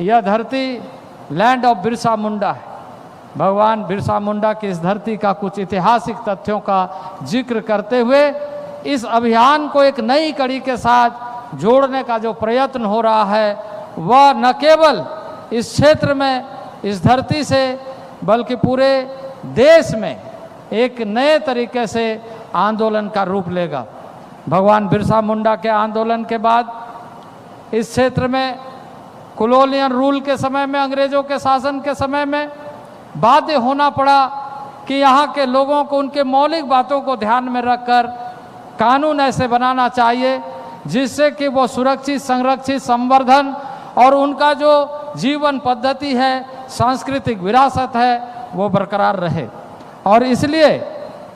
यह धरती land of Birsa Munda है। भगवान बिरसा मुंडा की इस धरती का कुछ ऐतिहासिक तथ्यों का जिक्र करते हुए इस अभियान को एक नई कड़ी के साथ जोड़ने का जो प्रयत्न हो रहा है वह न केवल इस क्षेत्र में, इस धरती से, बल्कि पूरे देश में एक नए तरीके से आंदोलन का रूप लेगा। भगवान बिरसा मुंडा के आंदोलन के बाद इस क्षेत्र में कॉलोनियल रूल के समय में, अंग्रेजों के शासन के समय में बाध्य होना पड़ा कि यहाँ के लोगों को उनके मौलिक बातों को ध्यान में रखकर कानून ऐसे बनाना चाहिए जिससे कि वो सुरक्षित, संरक्षित, संवर्धन और उनका जो जीवन पद्धति है, सांस्कृतिक विरासत है, वो बरकरार रहे। और इसलिए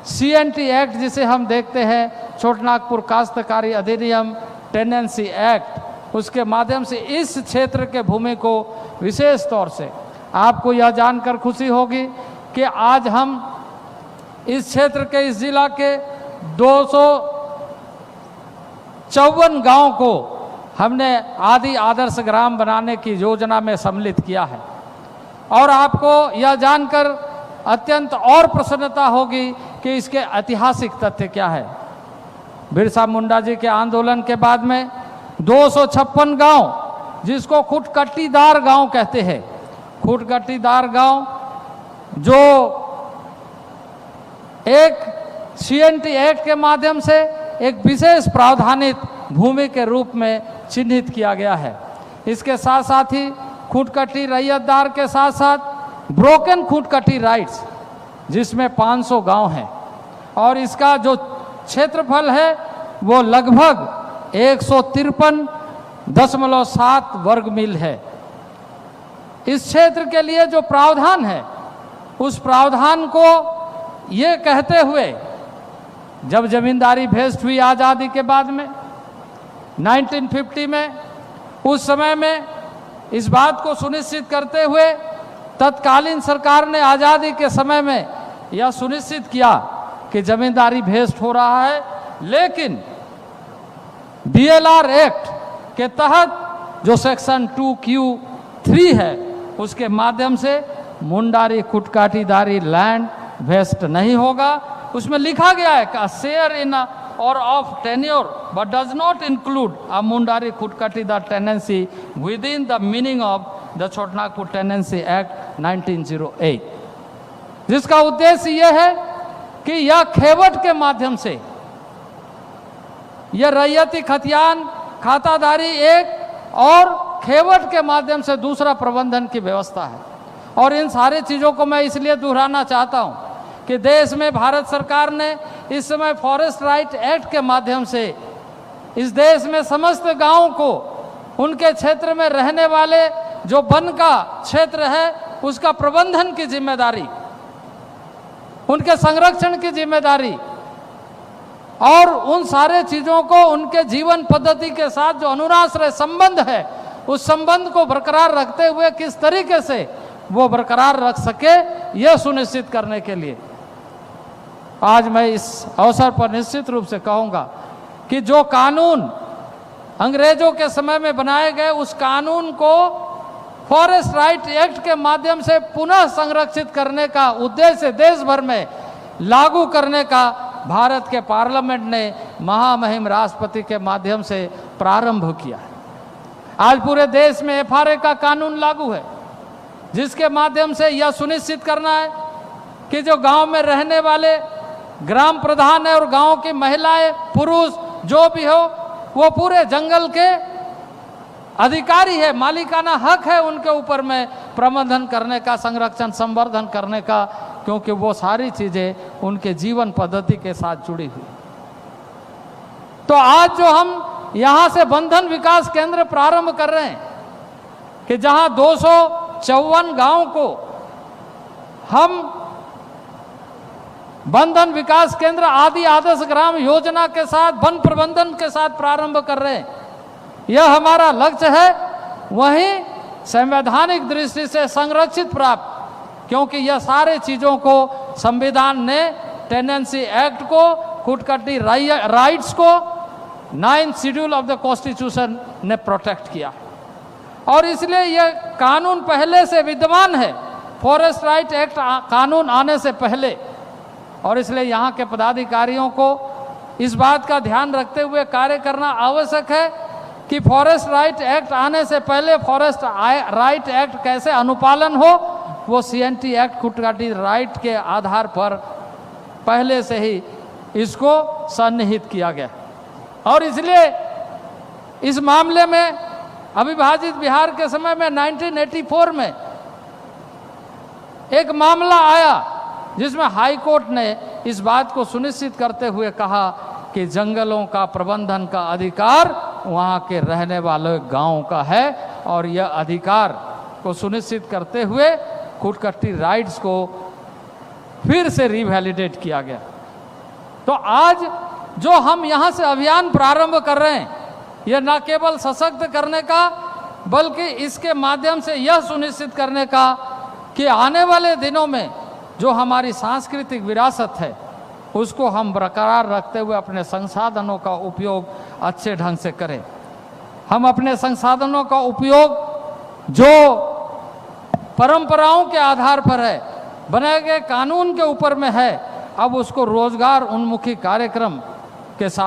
CNT एक्ट जिसे हम देखते हैं, छोटनागपुर काश्तकारी अधिनियम, टेनेंसी एक्ट, उसके माध्यम से इस क्षेत्र के भूमि को विशेष तौर से आपको यह जानकर खुशी होगी कि आज हम इस क्षेत्र के, इस जिला के 254 गांव को हमने आदि आदर्श ग्राम बनाने की योजना में सम्मिलित किया है। और आपको यह जानकर अत्यंत और प्रसन्नता होगी कि इसके ऐतिहासिक तथ्य क्या है। बिरसा मुंडा जी के आंदोलन के बाद में 256 गांव, जिसको खुटकट्टीदार गांव कहते हैं, खुटकट्टीदार गांव जो एक CNT एक्ट के माध्यम से एक विशेष प्रावधानित भूमि के रूप में चिन्हित किया गया है। इसके साथ साथ ही खुटकट्टी रैयतदार के साथ साथ ब्रोकन खुटकट्टी राइट्स, जिसमें 500 गांव हैं और इसका जो क्षेत्रफल है वो लगभग 153.7 वर्ग मील है। इस क्षेत्र के लिए जो प्रावधान है, उस प्रावधान को ये कहते हुए जब जमींदारी भेस्ट हुई आज़ादी के बाद में 1950 में, उस समय में इस बात को सुनिश्चित करते हुए तत्कालीन सरकार ने आज़ादी के समय में यह सुनिश्चित किया कि जमींदारी भेस्ट हो रहा है, लेकिन DLR एक्ट के तहत जो सेक्शन 2Q3 है उसके माध्यम से मुंडारी खुटकाटीदारी लैंड वेस्ट नहीं होगा। उसमें लिखा गया है कि share in or of tenure but does not include a Mundari khuntkattidar tenancy within the meaning of the Chotanagpur tenancy act 1908, जिसका उद्देश्य यह है कि यह खेवट के माध्यम से, यह रैयती खतियान, खातादारी एक और खेवट के माध्यम से दूसरा प्रबंधन की व्यवस्था है। और इन सारी चीज़ों को मैं इसलिए दोहराना चाहता हूं कि देश में भारत सरकार ने इस समय फॉरेस्ट राइट एक्ट के माध्यम से इस देश में समस्त गांवों को, उनके क्षेत्र में रहने वाले जो वन का क्षेत्र है उसका प्रबंधन की जिम्मेदारी, उनके संरक्षण की जिम्मेदारी और उन सारे चीज़ों को उनके जीवन पद्धति के साथ जो अनुराश्रय संबंध है, उस संबंध को बरकरार रखते हुए किस तरीके से वो बरकरार रख सके, यह सुनिश्चित करने के लिए आज मैं इस अवसर पर निश्चित रूप से कहूँगा कि जो कानून अंग्रेजों के समय में बनाए गए, उस कानून को फॉरेस्ट राइट एक्ट के माध्यम से पुनः संरक्षित करने का उद्देश्य देश भर में लागू करने का भारत के पार्लियामेंट ने महामहिम राष्ट्रपति के माध्यम से प्रारंभ किया है। आज पूरे देश में FRA का कानून लागू है, जिसके माध्यम से यह सुनिश्चित करना है कि जो गांव में रहने वाले ग्राम प्रधान है और गांव की महिलाएं, पुरुष जो भी हो, वो पूरे जंगल के अधिकारी है, मालिकाना हक है उनके ऊपर में प्रबंधन करने का, संरक्षण संवर्धन करने का, क्योंकि वो सारी चीजें उनके जीवन पद्धति के साथ जुड़ी हुई। तो आज जो हम यहां से बंधन विकास केंद्र प्रारंभ कर रहे हैं कि जहां 254 गांव को हम बंधन विकास केंद्र आदि आदर्श ग्राम योजना के साथ वन प्रबंधन के साथ प्रारंभ कर रहे हैं, यह हमारा लक्ष्य है। वहीं संवैधानिक दृष्टि से संरक्षित प्राप्त, क्योंकि यह सारे चीज़ों को संविधान ने टेनेंसी एक्ट को, खुटकट्टी राइट्स को 9th schedule of the constitution ने प्रोटेक्ट किया। और इसलिए यह कानून पहले से विद्यमान है, फॉरेस्ट राइट एक्ट कानून आने से पहले। और इसलिए यहाँ के पदाधिकारियों को इस बात का ध्यान रखते हुए कार्य करना आवश्यक है कि फॉरेस्ट राइट एक्ट आने से पहले फॉरेस्ट राइट एक्ट कैसे अनुपालन हो, वो CNT एक्ट खुटकाटी राइट के आधार पर पहले से ही इसको सन्निहित किया गया। और इसलिए इस मामले में अविभाजित बिहार के समय में 1984 में एक मामला आया जिसमें हाई कोर्ट ने इस बात को सुनिश्चित करते हुए कहा कि जंगलों का प्रबंधन का अधिकार वहाँ के रहने वाले गांव का है, और यह अधिकार को सुनिश्चित करते हुए खुटकट्टी राइट्स को फिर से रिवैलिडेट किया गया। तो आज जो हम यहाँ से अभियान प्रारंभ कर रहे हैं, यह न केवल सशक्त करने का बल्कि इसके माध्यम से यह सुनिश्चित करने का कि आने वाले दिनों में जो हमारी सांस्कृतिक विरासत है उसको हम बरकरार रखते हुए अपने संसाधनों का उपयोग अच्छे ढंग से करें। हम अपने संसाधनों का उपयोग जो परंपराओं के आधार पर है, बनाए गए कानून के ऊपर में है, अब उसको रोजगार उन्मुखी कार्यक्रम के साथ